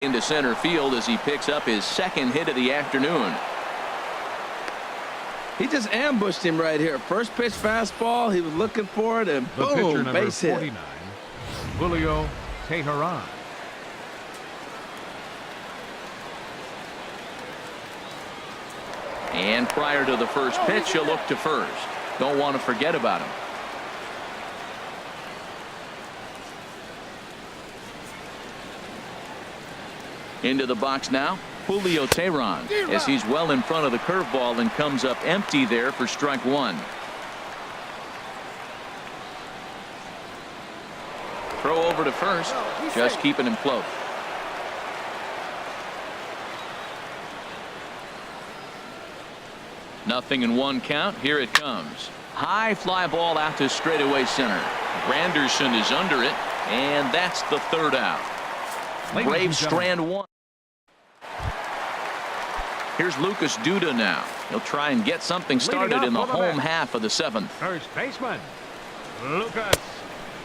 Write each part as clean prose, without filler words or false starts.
into center field as he picks up his second hit of the afternoon. He just ambushed him right here. First pitch fastball. He was looking for it, and The pitcher, boom, number base hit. 49, Julio Teheran. And prior to the first pitch, he'll look to first. Don't want to forget about him. Into the box now, Julio Teheran, as he's well in front of the curveball and comes up empty there for strike one. Throw over to first, just keeping him close. Nothing in one count. Here it comes. High fly ball out to straightaway center. Granderson is under it, and that's the third out. Braves strand one. Here's Lucas Duda now. He'll try and get something started in the home half of the seventh. First baseman, Lucas.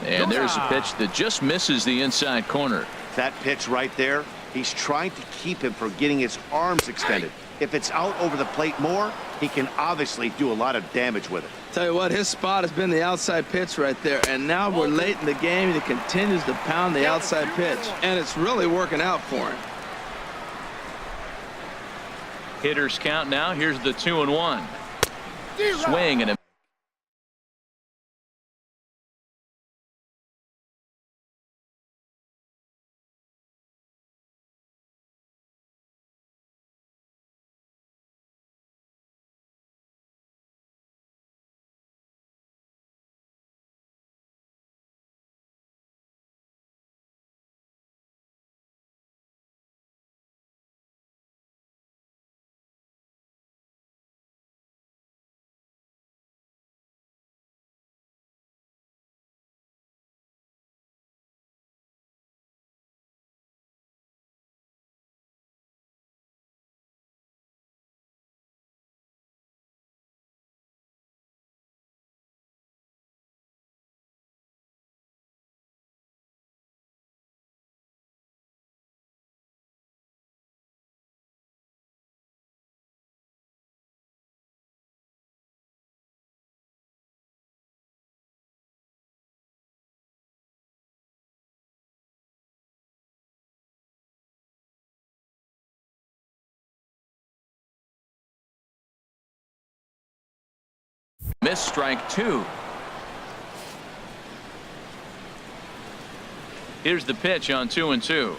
And there's a pitch that just misses the inside corner. That pitch right there, he's trying to keep him from getting his arms extended. If it's out over the plate more, he can obviously do a lot of damage with it. Tell you what, his spot has been the outside pitch right there, and now we're late in the game, and he continues to pound the outside pitch, and it's really working out for him. Hitters count now. Here's the 2-1. Swing and a miss, strike two. Here's the pitch on 2-2.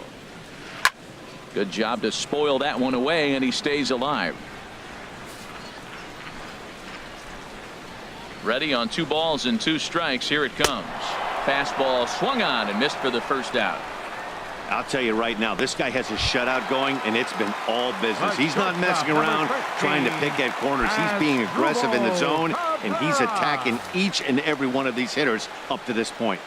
Good job to spoil that one away, and he stays alive. Ready on 2 balls and 2 strikes. Here it comes. Fastball swung on and missed for the first out. I'll tell you right now, this guy has a shutout going, and it's been all business. He's not messing around trying to pick at corners. He's being aggressive in the zone, and he's attacking each and every one of these hitters up to this point.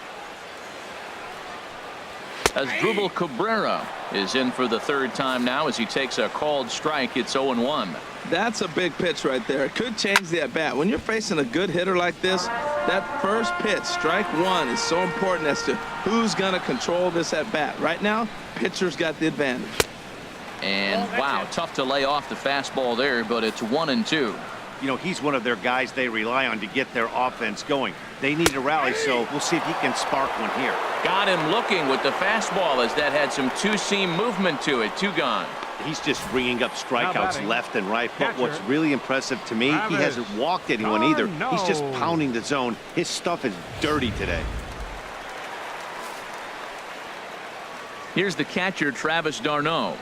Asdrubal Cabrera is in for the third time now as he takes a called strike. It's 0-1. That's a big pitch right there. It could change the at bat. When you're facing a good hitter like this, that first pitch, strike one, is so important as to who's going to control this at bat. Right now, pitcher's got the advantage. And wow, tough to lay off the fastball there, but it's 1-2. You know, he's one of their guys they rely on to get their offense going. They need a rally, so we'll see if he can spark one here. Got him looking with the fastball as that had some two-seam movement to it. 2 gone. He's just ringing up strikeouts left and right. But what's really impressive to me, he hasn't walked anyone either. He's just pounding the zone. His stuff is dirty today. Here's the catcher, Travis d'Arnaud,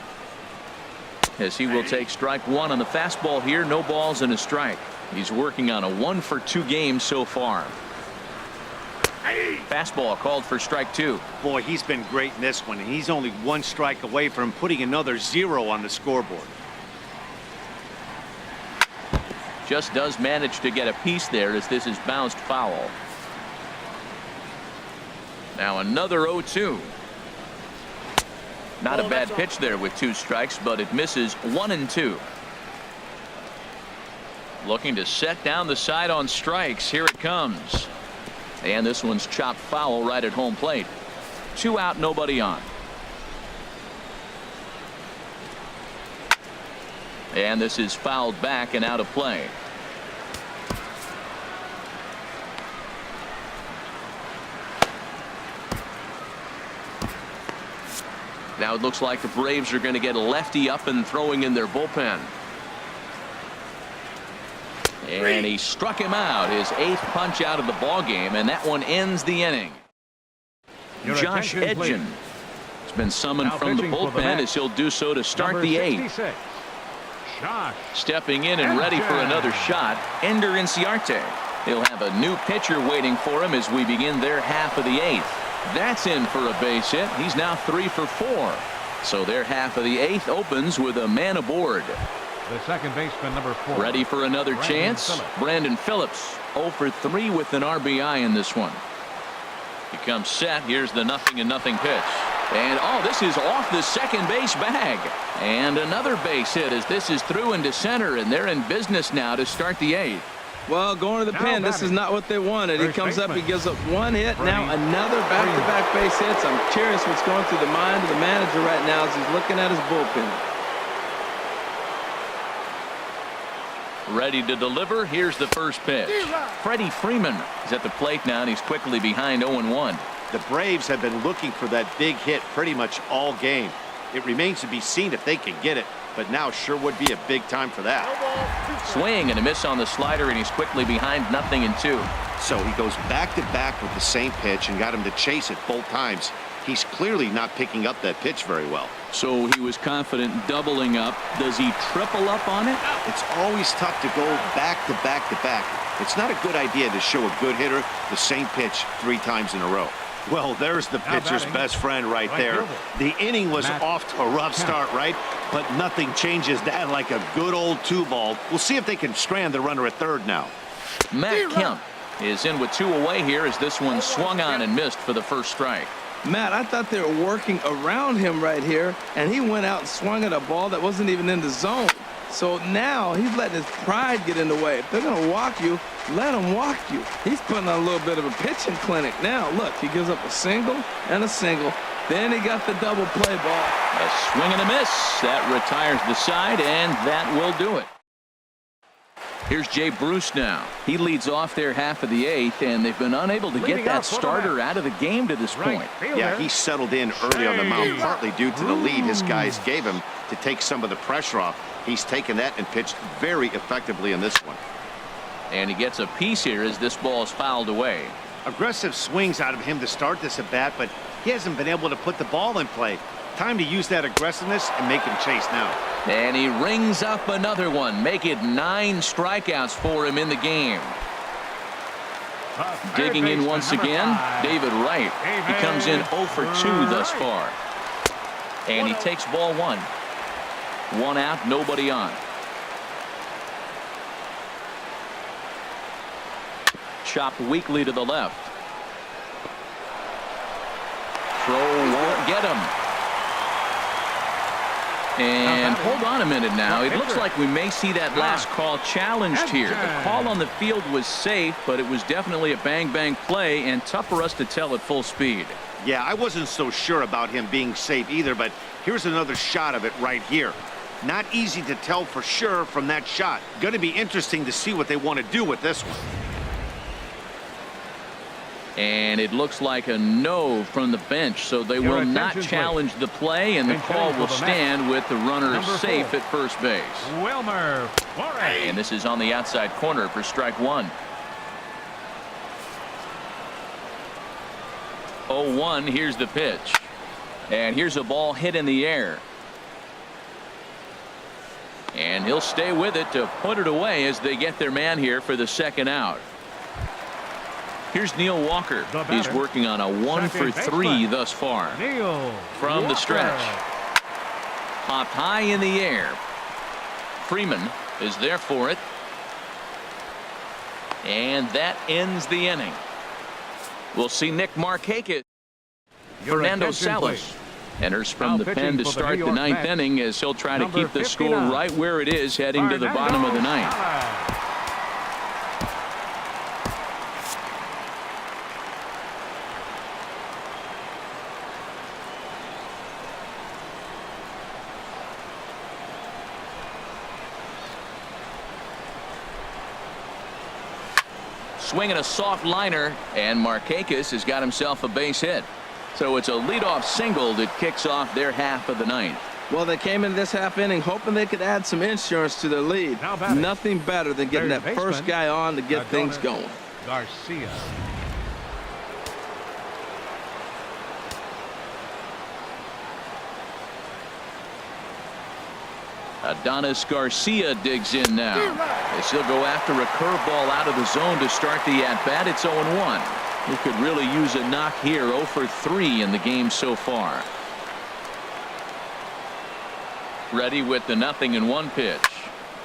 as he will take strike one on the fastball here. No balls and a strike. He's working on a 1-for-2 game so far. Fastball called for strike 2. Boy, he's been great in this one, and he's only 1 strike away from putting another 0 on the scoreboard. Just does manage to get a piece there as this is bounced foul. Now another 0-2. Not a bad pitch there with 2 strikes, but it misses. 1-2. Looking to set down the side on strikes. Here it comes. And this one's chopped foul right at home plate. 2 out, nobody on. And this is fouled back and out of play. Now it looks like the Braves are going to get a lefty up and throwing in their bullpen. And he struck him out, his 8th punch out of the ball game, and that one ends the inning. Josh Edgen has been summoned from the bullpen as he'll do so to start the 8th. Stepping in and ready for another shot, Ender Inciarte. He'll have a new pitcher waiting for him as we begin their half of the 8th. That's in for a base hit. He's now 3 for 4. So their half of the 8th opens with a man aboard. The second baseman, number 4. Ready for another chance? Brandon Phillips 0 for 3 with an RBI in this one. He comes set. Here's the 0-0 pitch. And oh, this is off the second base bag. And another base hit as this is through into center, and they're in business now to start the 8th. Well, going to the pen, this is not what they wanted. He comes up, he gives up 1 hit, now another back-to-back base hits. I'm curious what's going through the mind of the manager right now as he's looking at his bullpen. Ready to deliver. Here's the first pitch. Freddie Freeman is at the plate now, and he's quickly behind 0-1. The Braves have been looking for that big hit pretty much all game. It remains to be seen if they can get it, but now sure would be a big time for that. Swing and a miss on the slider, and he's quickly behind 0-2. So he goes back-to-back with the same pitch and got him to chase it both times. He's clearly not picking up that pitch very well. So he was confident doubling up. Does he triple up on it? It's always tough to go back-to-back-to-back. It's not a good idea to show a good hitter the same pitch 3 times in a row. Well, there's the pitcher's best friend right there. The inning was off to a rough start, right? But nothing changes that like a good old 2-ball. We'll see if they can strand the runner at third now. Matt Kemp is in with 2 away here as this one swung on and missed for the first strike. Matt, I thought they were working around him right here, and he went out and swung at a ball that wasn't even in the zone. So now he's letting his pride get in the way. If they're going to walk you, let them walk you. He's putting on a little bit of a pitching clinic now. Look, he gives up a single and a single. Then he got the double play ball. A swing and a miss. That retires the side, and that will do it. Here's Jay Bruce now. He leads off their half of the 8th, and they've been unable to get that starter out of the game to this point. Yeah, he settled in early on the mound, partly due to the lead his guys gave him to take some of the pressure off. He's taken that and pitched very effectively in this one. And he gets a piece here as this ball is fouled away. Aggressive swings out of him to start this at bat, but he hasn't been able to put the ball in play. Time to use that aggressiveness and make him chase now. And he rings up another one. Make it 9 strikeouts for him in the game. Digging in once again, David Wright. He comes in 0 for 2 thus far. And he takes ball 1. 1 out, nobody on. Chopped weakly to the left. Throw won't get him. And hold on a minute now. It looks like we may see that last call challenged here. The call on the field was safe, but it was definitely a bang-bang play and tough for us to tell at full speed. Yeah, I wasn't so sure about him being safe either, but here's another shot of it right here. Not easy to tell for sure from that shot. Going to be interesting to see what they want to do with this one. And it looks like a no from the bench, so they will not challenge the play, and the call will stand with the runner safe at first base. Wilmer Flores. And this is on the outside corner for strike 1. 0-1, here's the pitch. And here's a ball hit in the air. And he'll stay with it to put it away as they get their man here for the second out. Here's Neil Walker. He's working on a 1 for 3 thus far. From the stretch. Popped high in the air. Freeman is there for it. And that ends the inning. We'll see Nick Markakis. Fernando Salas enters from the pen to start the 9th inning as he'll try to keep the score right where it is heading to the bottom of the 9th. swinging a soft liner, and Markakis has got himself a base hit. So it's a leadoff single that kicks off their half of the ninth. Well, they came in this half inning hoping they could add some insurance to their lead. Nothing better than getting that first guy on to get things going. Garcia. Adonis Garcia digs in now. As he'll go after a curveball out of the zone to start the at-bat. It's 0-1. He could really use a knock here. 0 for 3 in the game so far. Ready with the 0-1 pitch.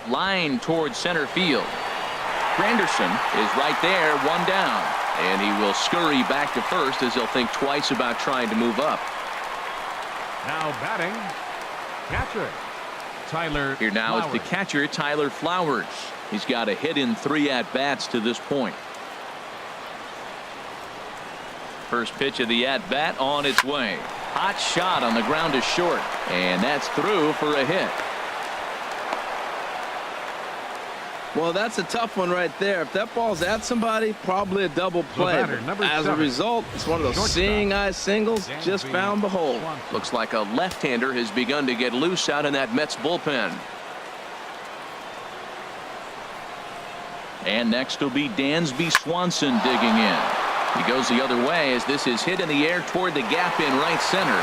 Line towards center field. Granderson is right there, 1 down. And he will scurry back to first as he'll think twice about trying to move up. Now batting, catcher Tyler Here now Flowers. is the catcher, Tyler Flowers. He's got a hit in 3 at-bats to this point. First pitch of the at-bat on its way. Hot shot on the ground to short. And that's through for a hit. Well, that's a tough one right there. If that ball's at somebody, probably a double play. batter, number As a 7. result, it's one of those seeing eye singles. Just found behold. Looks like a left-hander has begun to get loose out in that Mets bullpen. And next will be Dansby Swanson digging in. He goes the other way as this is hit in the air toward the gap in right center.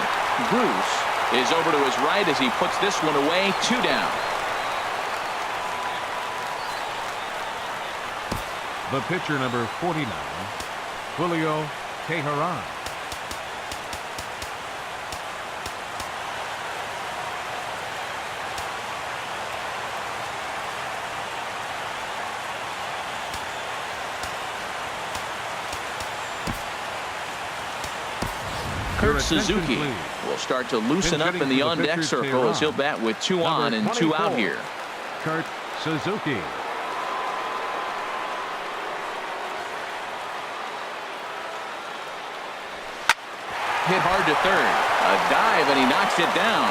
Bruce is over to his right as he puts this one away. 2 down. The pitcher, number 49, Julio Teheran. Kurt Suzuki will start to loosen up in the on-deck circle as he'll bat with 2 on and 2 out here. Kurt Suzuki. Hit hard to third. A dive, and he knocks it down.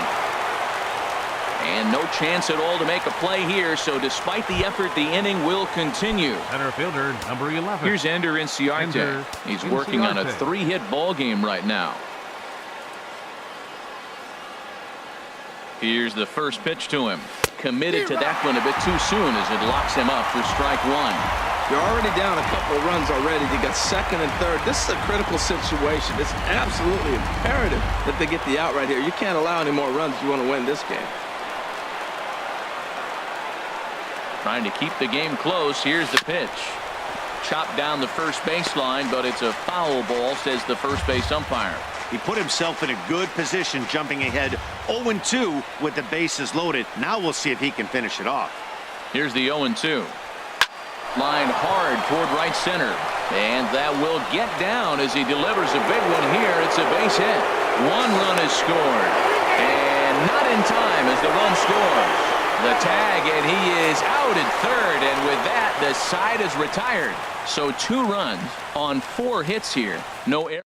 And no chance at all to make a play here, so despite the effort, the inning will continue. Center fielder, number 11. Here's Ender Inciarte. Ender He's working on a Inciarte. 3-hit ball game right now. Here's the first pitch to him. Committed to that one a bit too soon as it locks him up for strike 1. You're already down a couple of runs already. You got second and third. This is a critical situation. It's absolutely imperative that they get the out right here. You can't allow any more runs if you want to win this game. Trying to keep the game close. Here's the pitch. Chopped down the first baseline, but it's a foul ball, says the first base umpire. He put himself in a good position jumping ahead 0-2 with the bases loaded. Now we'll see if he can finish it off. Here's the 0-2. Line hard toward right center. And that will get down as he delivers a big one here. It's a base hit. 1 run is scored. And not in time as the run scores. The tag, and he is out at third. And with that, the side is retired. So 2 runs on 4 hits here. No error.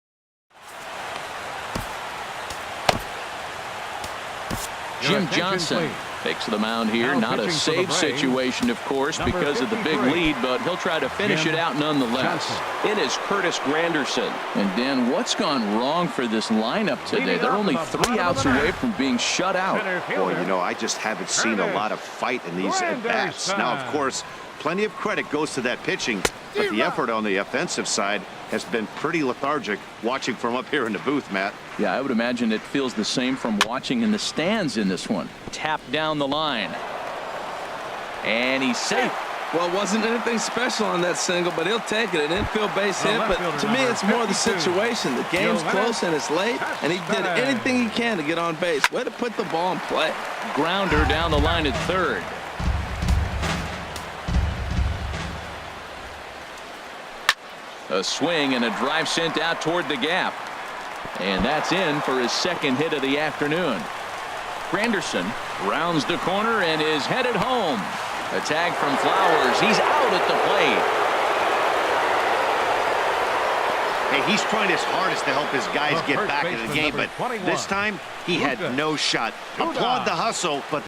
Jim Johnson takes the mound here. Now Not a pitching for the save Braves, situation, of course, number because of the big 53, lead, but he'll try to finish Jim it out nonetheless. Johnson. It is Curtis Granderson. And Dan, what's gone wrong for this lineup today? Leading They're off only the 3 bottom outs of the away ninth. from being shut out. Center Boy, fielder, you know, I just haven't seen a lot of fight in these at-bats. Now, of course, plenty of credit goes to that pitching, but the effort on the offensive side has been pretty lethargic watching from up here in the booth, Matt. Yeah, I would imagine it feels the same from watching in the stands in this one. Tapped down the line. And he's safe. Well, it wasn't anything special on that single, but he'll take it. An infield base hit, but to me, it's more the situation. The game's close and it's late, and he did anything he can to get on base. Way to put the ball in play. Grounder down the line at third. A swing and a drive sent out toward the gap. And that's in for his 2nd hit of the afternoon. Granderson rounds the corner and is headed home. A tag from Flowers. He's out at the plate. Hey, he's trying his hardest to help his guys The get first back into the baseman, game, number but 21, this time he had Lucas no shot. Duda. Applaud the hustle, but